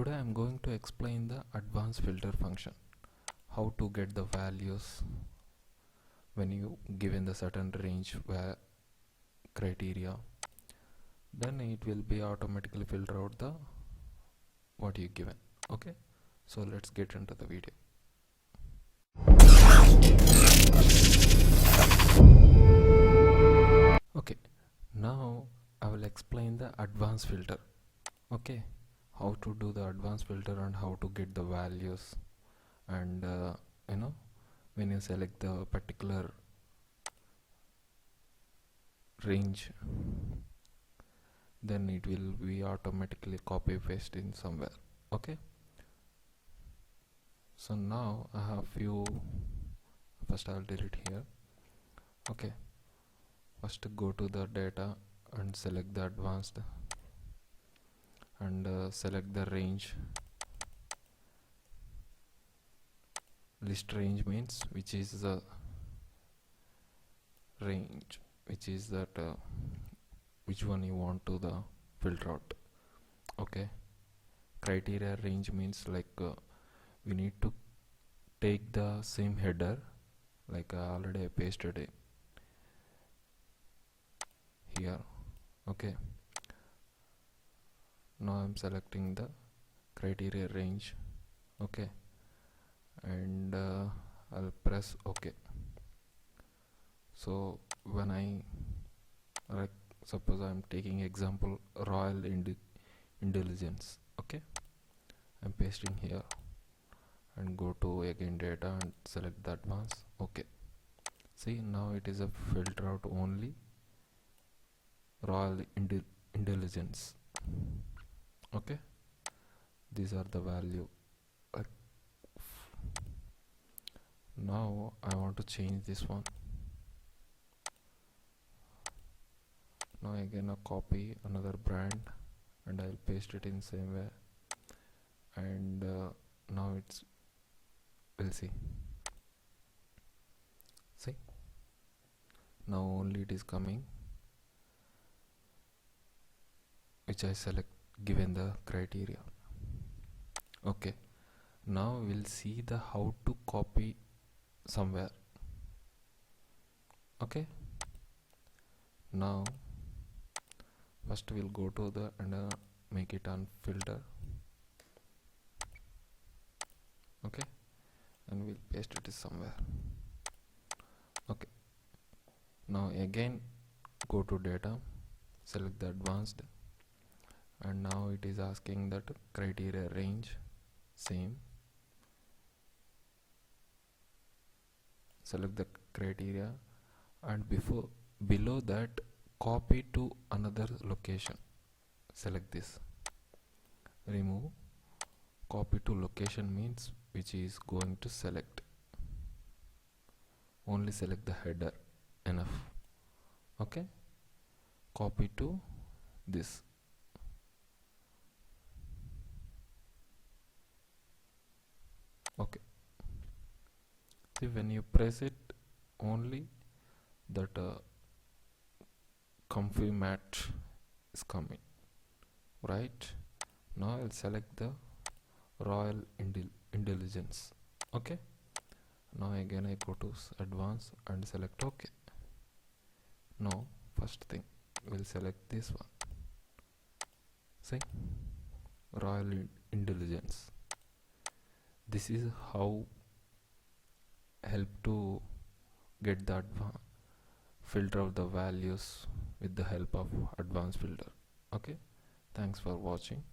Today I'm going to explain the advanced filter function, how to get the values when you given the certain range where criteria, then it will be automatically filter out the what you given. Okay, so let's get into the video. Okay, now I will explain the advanced filter. Okay, how to do the advanced filter and how to get the values, and when you select the particular range, then it will be automatically copy paste in somewhere. Okay, so now I have few. First I'll delete here. Okay, first go to the data and select the advanced and select the range. List range means which is the range, which is that which one you want to the filter out. Okay, criteria range means like we need to take the same header, like already I pasted it here. Okay, now I'm selecting the criteria range. Okay, and I'll press OK. So when I suppose I'm taking example royal intelligence. Okay, I'm pasting here and go to again data and select the advanced. Okay, see, now it is a filter out only royal intelligence. Okay, these are the value. Now I want to change this one. Now again I copy another brand and I'll paste it in same way, and now it's, we'll see now only it is coming which I select given the criteria. Okay, now we'll see the how to copy somewhere. Okay, now first we'll go to the and make it on filter. Okay, and we'll paste it somewhere. Okay, now again go to data, select the advanced, and now it is asking that criteria range, same, select the criteria, and below that copy to another location. Select this, remove, copy to location means which is going to select, only select the header, enough. Okay, copy to this. Okay, see, when you press it, only that comfy mat is coming, right? Now I'll select the royal intelligence. Okay, now again I go to advanced and select OK. Now first thing we'll select this one, see, royal intelligence. This is how help to get the filter of the values with the help of advanced filter. Okay, thanks for watching.